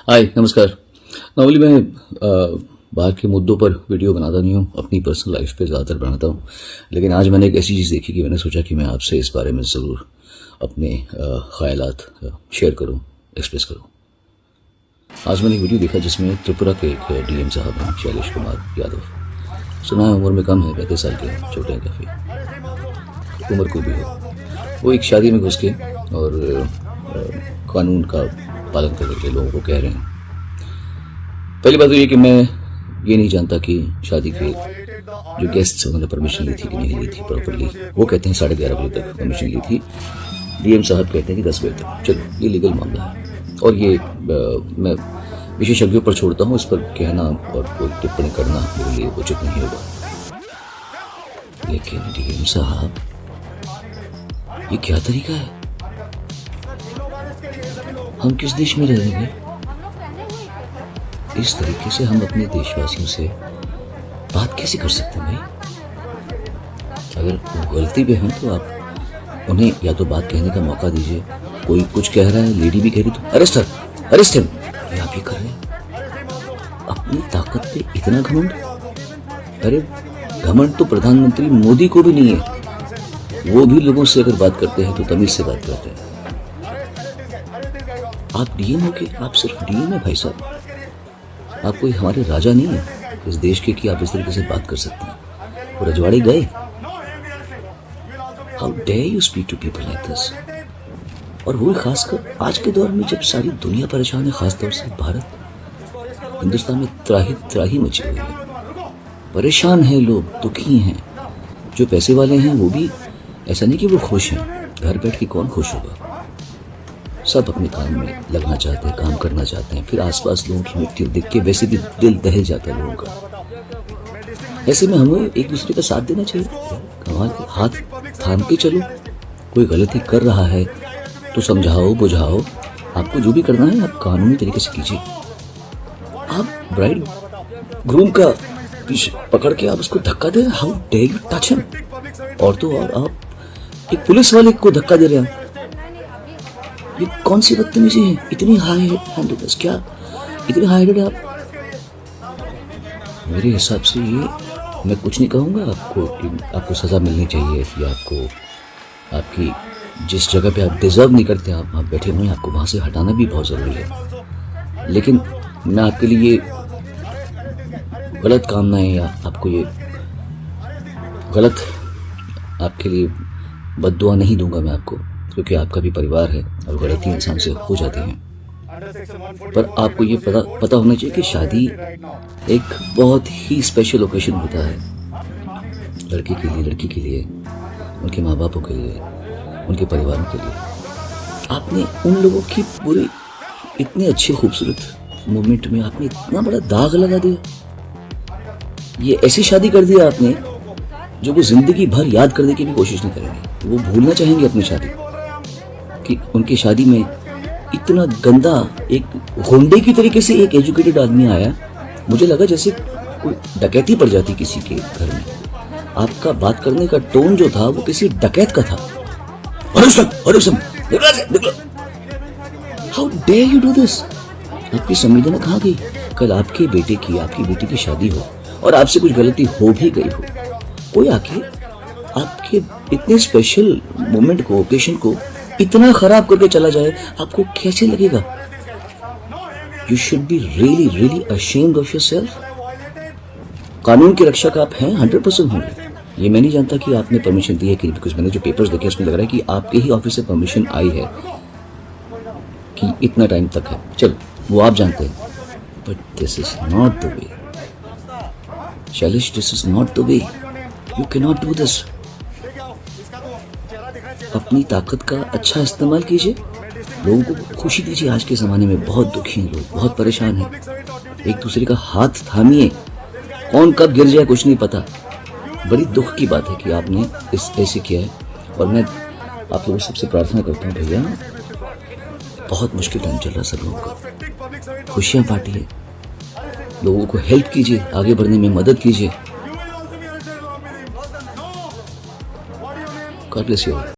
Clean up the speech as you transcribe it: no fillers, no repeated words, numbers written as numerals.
हाय नमस्कार। नॉर्मली मैं बाहर के मुद्दों पर वीडियो बनाता नहीं हूँ, अपनी पर्सनल लाइफ पे ज़्यादातर बनाता हूँ। लेकिन आज मैंने एक ऐसी चीज़ देखी कि मैंने सोचा कि मैं आपसे इस बारे में ज़रूर अपने ख़यालात शेयर करूँ, एक्सप्रेस करूँ। आज मैंने एक वीडियो देखा जिसमें त्रिपुरा के एक डीएम साहब हैं, शैलेश कुमार यादव। सुना है उम्र में कम है, 35 साल के हैं, छोटे हैं काफ़ी, उम्र कोई भी हो। वो एक शादी में घुस के और कानून का पालन करके लोगों को कह रहे हैं। पहली बात तो ये कि मैं ये नहीं जानता कि शादी के जो गेस्ट्स उन्होंने परमिशन ली थी कि नहीं ली थी प्रॉपरली। वो कहते हैं 11:30 बजे तक परमिशन ली थी, डीएम साहब कहते हैं कि 10 बजे तक। चलो ये लीगल मामला है और ये मैं विशेषज्ञों पर छोड़ता हूँ, इस पर कहना और कोई टिप्पणी करना मेरे लिए उचित नहीं होगा। लेकिन डीएम साहब, ये क्या तरीका है? हम किस देश में रह रहे हैं? इस तरीके से हम अपने देशवासियों से बात कैसे कर सकते हैं भाई? अगर वो गलती पे हैं तो आप उन्हें या तो बात कहने का मौका दीजिए। कोई कुछ कह रहा है, लेडी भी कह रही तो अरेस्ट हिम। ये आप ये कर रहे हैं? अपनी ताकत पे इतना घमंड? अरे घमंड तो प्रधानमंत्री मोदी को भी नहीं है। वो भी लोगों से अगर बात करते हैं तो तमीज से बात करते हैं। आप डीएम हो के आप सिर्फ डीएम है भाई साहब, आप कोई हमारे राजा नहीं है इस देश के कि आप इस तरीके से बात कर सकते हैं। वो रजवाड़े गए। How dare you speak to people like this? और वो खासकर आज के दौर में जब सारी दुनिया परेशान है, खासतौर से भारत, हिंदुस्तान में त्राही मची हुई है। परेशान है लोग, दुखी हैं। जो पैसे वाले हैं वो भी ऐसा नहीं कि वो खुश हैं, घर बैठ के कौन खुश होगा? सब अपने काम में लगना चाहते हैं, काम करना चाहते हैं। फिर आसपास लोगों की मृत्यु देख के वैसे भी दिल दहल जाता है लोगों का। ऐसे में हमें एक दूसरे का साथ देना चाहिए, हमारे हाथ थाम के चलो। कोई गलती कर रहा है तो समझाओ, बुझाओ। आपको जो भी करना है आप कानूनी तरीके से कीजिए। आप ब्राइड ग्रूम का पीछे पकड़ के आप उसको धक्का दे रहे हैं। How dare you touch him? और तो और आप एक पुलिस वाले को धक्का दे रहे हैं। ये कौन सी बदतमीजी है? इतनी हाई हैंडेडनेस, क्या इतनी हाई हैंडेड आप? मेरे हिसाब से ये, मैं कुछ नहीं कहूँगा आपको सज़ा मिलनी चाहिए या आपकी जिस जगह पे आप डिजर्व नहीं करते आप बैठे हुए हैं, आपको वहाँ से हटाना भी बहुत ज़रूरी है। लेकिन मैं आपके लिए गलत कामनाएं या आपको ये गलत आपके लिए बद्दुआ नहीं दूंगा मैं आपको, क्योंकि आपका भी परिवार है और गलती इंसान से हो जाती हैं। पर आपको ये पता होना चाहिए कि शादी एक बहुत ही स्पेशल ओकेजन होता है लड़के के लिए, लड़की के लिए, उनके माँ बापों के लिए, उनके परिवारों के लिए। आपने उन लोगों की पूरी इतने अच्छे खूबसूरत मोमेंट में आपने इतना बड़ा दाग लगा दिया। ये ऐसी शादी कर दिया आपने जो वो जिंदगी भर याद करने की भी कोशिश नहीं करेंगे। वो भूलना चाहेंगे अपनी शादी कि उनकी शादी में इतना गंदा एक गुंडे की तरीके से एक एजुकेटेड आदमी आया। मुझे लगा जैसे कोई डकैती पड़ जाती किसी के घर में। आपका बात करने का टोन जो था वो किसी डकैत का था। How dare you do this? आपकी संवेदना कहाँ गई? कल आपकी बेटी की शादी हो और आपसे कुछ गलती हो भी गई हो, कोई आके आपके इतने स्पेशल मोमेंट को, ओकेशन को इतना खराब करके चला जाए, आपको कैसे लगेगा? You should be really really ashamed of yourself. कानून के रक्षक आप हैं, 100% होंगे। ये मैं नहीं जानता कि आपने परमिशन दी है कि, बिकॉज मैंने जो पेपर्स देखे उसमें लग रहा है कि आपके ही ऑफिस से परमिशन आई है कि इतना टाइम तक है। चलो वो आप जानते हैं, but this is not the way Shailesh, this is not the way. You can not do this. अपनी ताकत का अच्छा इस्तेमाल कीजिए, लोगों को खुशी दीजिए। आज के ज़माने में बहुत दुखी हैं लोग, बहुत परेशान हैं। एक दूसरे का हाथ थामिए। कौन कब गिर जाए कुछ नहीं पता। बड़ी दुख की बात है कि आपने इस ऐसे किया है। और मैं आप लोगों सबसे प्रार्थना करता हूँ, भैया बहुत मुश्किल टाइम चल रहा है सब लोगों का। खुशियाँ बांटिए, लोगों को हेल्प कीजिए, आगे बढ़ने में मदद कीजिए। God bless you.